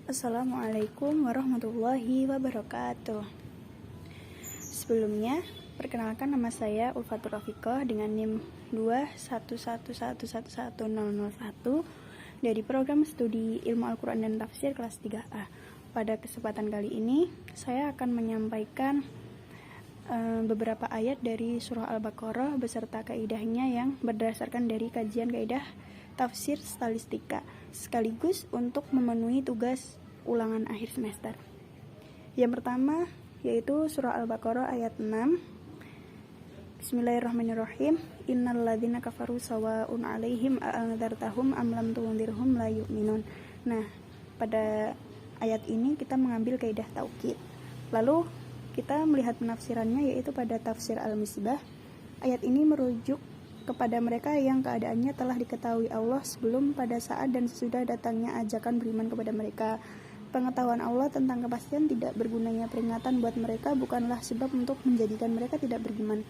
Assalamualaikum warahmatullahi wabarakatuh. Sebelumnya, perkenalkan nama saya Ulfatur Rafiqah dengan NIM 211111101 dari program studi Ilmu Al-Quran dan Tafsir kelas 3A. Pada kesempatan kali ini, saya akan menyampaikan beberapa ayat dari surah Al-Baqarah beserta kaidahnya yang berdasarkan dari kajian kaidah tafsir stalistika, sekaligus untuk memenuhi tugas ulangan akhir semester. Yang pertama yaitu surah Al-Baqarah ayat 6. Bismillahirrahmanirrahim. Innalladzina kafaru sawa'un 'alaihim a'andzartahum am lam tunzirhum la yu'minun. Nah, pada ayat ini kita mengambil kaidah taukid. Lalu kita melihat penafsirannya yaitu pada tafsir Al-Misbah. Ayat ini merujuk kepada mereka yang keadaannya telah diketahui Allah sebelum, pada saat, dan sesudah datangnya ajakan beriman kepada mereka. Pengetahuan Allah tentang kepastian tidak bergunanya peringatan buat mereka bukanlah sebab untuk menjadikan mereka tidak beriman.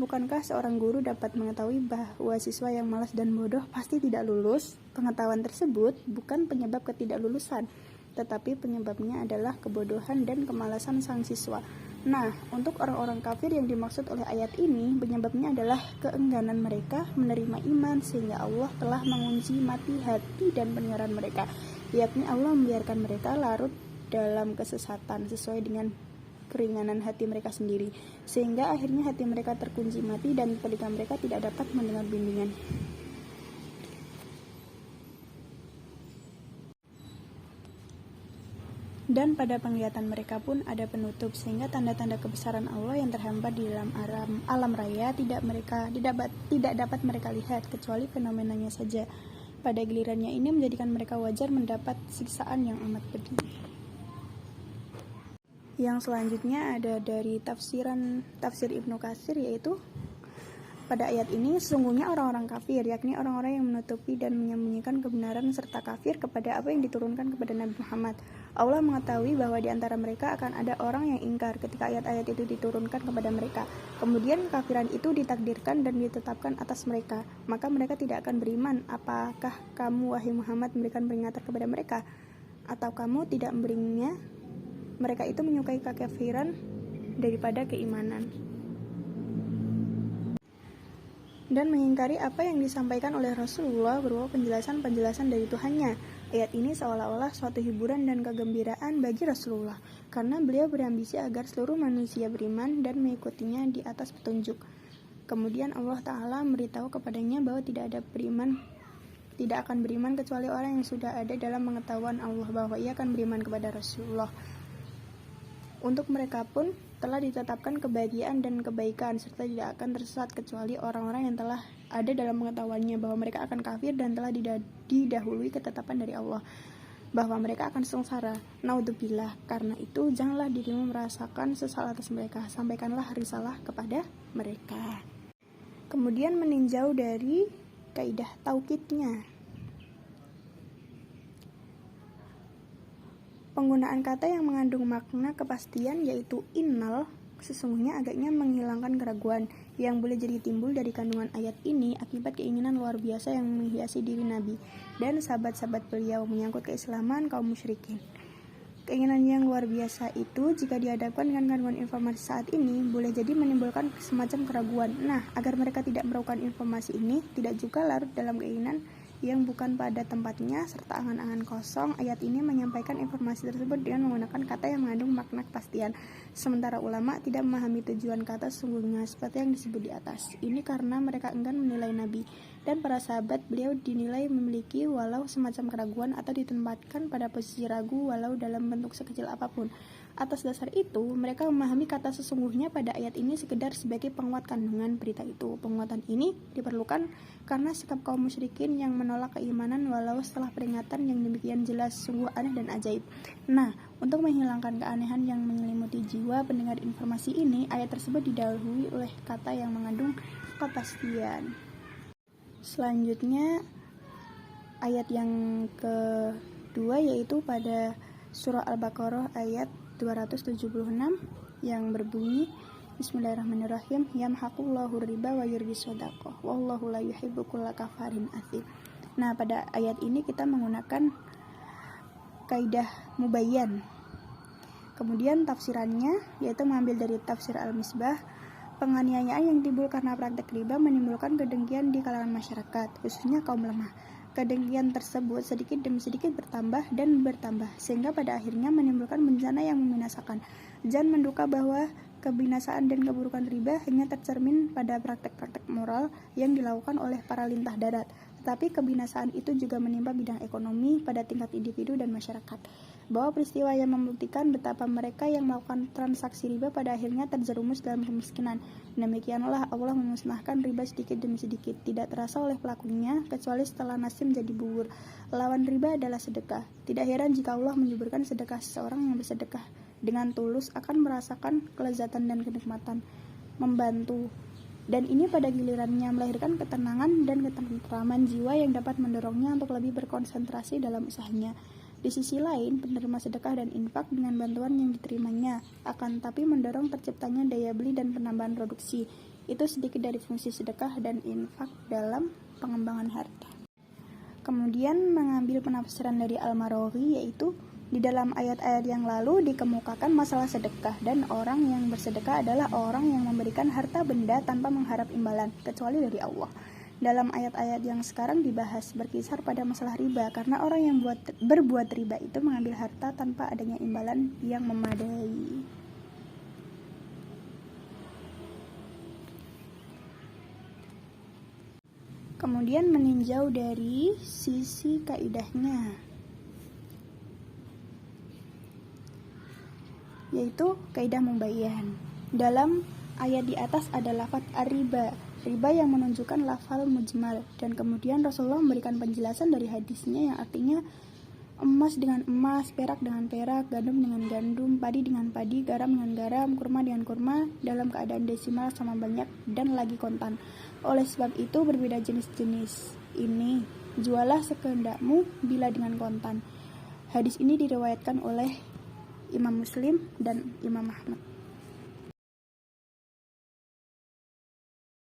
Bukankah seorang guru dapat mengetahui bahwa siswa yang malas dan bodoh pasti tidak lulus? Pengetahuan tersebut bukan penyebab ketidaklulusan, tetapi penyebabnya adalah kebodohan dan kemalasan sang siswa. Nah, untuk orang-orang kafir yang dimaksud oleh ayat ini, penyebabnya adalah keengganan mereka menerima iman, sehingga Allah telah mengunci mati hati dan pendengaran mereka, yakni Allah membiarkan mereka larut dalam kesesatan sesuai dengan keringanan hati mereka sendiri, sehingga akhirnya hati mereka terkunci mati dan telinga mereka tidak dapat mendengar bimbingan. Dan pada penglihatan mereka pun ada penutup, sehingga tanda-tanda kebesaran Allah yang terhambat di dalam alam raya tidak dapat mereka lihat, kecuali fenomenanya saja. Pada gilirannya ini menjadikan mereka wajar mendapat siksaan yang amat pedih. Yang selanjutnya ada dari tafsir Ibnu Katsir, yaitu pada ayat ini sesungguhnya orang-orang kafir, yakni orang-orang yang menutupi dan menyembunyikan kebenaran serta kafir kepada apa yang diturunkan kepada Nabi Muhammad. Allah mengetahui bahwa di antara mereka akan ada orang yang ingkar ketika ayat-ayat itu diturunkan kepada mereka. Kemudian kekafiran itu ditakdirkan dan ditetapkan atas mereka, maka mereka tidak akan beriman. Apakah kamu, wahai Muhammad, memberikan peringatan kepada mereka? Atau kamu tidak memberinya? Mereka itu menyukai kekafiran daripada keimanan dan mengingkari apa yang disampaikan oleh Rasulullah berupa penjelasan-penjelasan dari Tuhannya. Ayat ini seolah-olah suatu hiburan dan kegembiraan bagi Rasulullah, karena beliau berambisi agar seluruh manusia beriman dan mengikutinya di atas petunjuk. Kemudian Allah Ta'ala memberitahu kepadanya bahwa tidak akan beriman kecuali orang yang sudah ada dalam pengetahuan Allah bahwa ia akan beriman kepada Rasulullah. Untuk mereka pun telah ditetapkan kebahagiaan dan kebaikan, serta tidak akan tersesat kecuali orang-orang yang telah ada dalam pengetahuannya bahwa mereka akan kafir dan telah didahului ketetapan dari Allah bahwa mereka akan sengsara. Naudzubillah. Karena itu janganlah dirimu merasakan sesal atas mereka, sampaikanlah risalah kepada mereka. Kemudian meninjau dari kaidah taukidnya. Penggunaan kata yang mengandung makna kepastian yaitu innal sesungguhnya agaknya menghilangkan keraguan yang boleh jadi timbul dari kandungan ayat ini akibat keinginan luar biasa yang menghiasi diri Nabi dan sahabat-sahabat beliau menyangkut keislaman kaum musyrikin. Keinginan yang luar biasa itu jika dihadapkan dengan kandungan informasi saat ini boleh jadi menimbulkan semacam keraguan. Nah, agar mereka tidak meragukan informasi ini, tidak juga larut dalam keinginan yang bukan pada tempatnya serta angan-angan kosong, ayat ini menyampaikan informasi tersebut dengan menggunakan kata yang mengandung makna kepastian. Sementara ulama tidak memahami tujuan kata sesungguhnya seperti yang disebut di atas. Ini karena mereka enggan menilai Nabi dan para sahabat beliau dinilai memiliki walau semacam keraguan atau ditempatkan pada posisi ragu walau dalam bentuk sekecil apapun. Atas dasar itu, mereka memahami kata sesungguhnya pada ayat ini sekedar sebagai penguat kandungan berita itu. Penguatan ini diperlukan karena sikap kaum musyrikin yang menolak keimanan walau setelah peringatan yang demikian jelas sungguh aneh dan ajaib. Nah, untuk menghilangkan keanehan yang menyelimuti jiwa pendengar informasi ini, ayat tersebut didahului oleh kata yang mengandung kepastian. Selanjutnya, ayat yang kedua yaitu pada surah Al-Baqarah ayat 276 yang berbunyi Bismillahirrahmanirrahim yamhaqullahu riba wa yurbis shadaqah wallahu la yuhibbu kulla kafarin athim. Nah, pada ayat ini kita menggunakan kaidah mubayyan. Kemudian tafsirannya yaitu mengambil dari tafsir Al-Misbah. Penganiayaan yang timbul karena praktek riba menimbulkan kedengkian di kalangan masyarakat, khususnya kaum lemah. Kedengkian tersebut sedikit demi sedikit bertambah dan bertambah, sehingga pada akhirnya menimbulkan bencana yang membinasakan. Jan menduga bahwa kebinasaan dan keburukan riba hanya tercermin pada praktek-praktek moral yang dilakukan oleh para lintah darat, tetapi kebinasaan itu juga menimpa bidang ekonomi pada tingkat individu dan masyarakat. Bahwa peristiwa yang membuktikan betapa mereka yang melakukan transaksi riba pada akhirnya terjerumus dalam kemiskinan. Demikianlah Allah memusnahkan riba sedikit demi sedikit, tidak terasa oleh pelakunya, kecuali setelah nasi menjadi bubur. Lawan riba adalah sedekah. Tidak heran jika Allah menyuburkan sedekah seseorang yang bersedekah dengan tulus akan merasakan kelezatan dan kenikmatan membantu. Dan ini pada gilirannya melahirkan ketenangan dan ketentraman jiwa yang dapat mendorongnya untuk lebih berkonsentrasi dalam usahanya. Di sisi lain, penerima sedekah dan infak dengan bantuan yang diterimanya akan tapi mendorong terciptanya daya beli dan penambahan produksi. Itu sedikit dari fungsi sedekah dan infak dalam pengembangan harta. Kemudian mengambil penafsiran dari Al-Marawi, yaitu di dalam ayat-ayat yang lalu dikemukakan masalah sedekah, dan orang yang bersedekah adalah orang yang memberikan harta benda tanpa mengharap imbalan, kecuali dari Allah. Dalam ayat-ayat yang sekarang dibahas berkisar pada masalah riba, karena orang yang berbuat riba itu mengambil harta tanpa adanya imbalan yang memadai. Kemudian meninjau dari sisi kaidahnya, yaitu kaidah mubayyan. Dalam ayat di atas ada lafaz ar-riba, riba yang menunjukkan lafal mujmal, dan kemudian Rasulullah memberikan penjelasan dari hadisnya yang artinya emas dengan emas, perak dengan perak, gandum dengan gandum, padi dengan padi, garam dengan garam, kurma dengan kurma, dalam keadaan desimal sama banyak dan lagi kontan. Oleh sebab itu berbeda jenis-jenis ini, jualah sekehendakmu bila dengan kontan. Hadis ini diriwayatkan oleh Imam Muslim dan Imam Ahmad.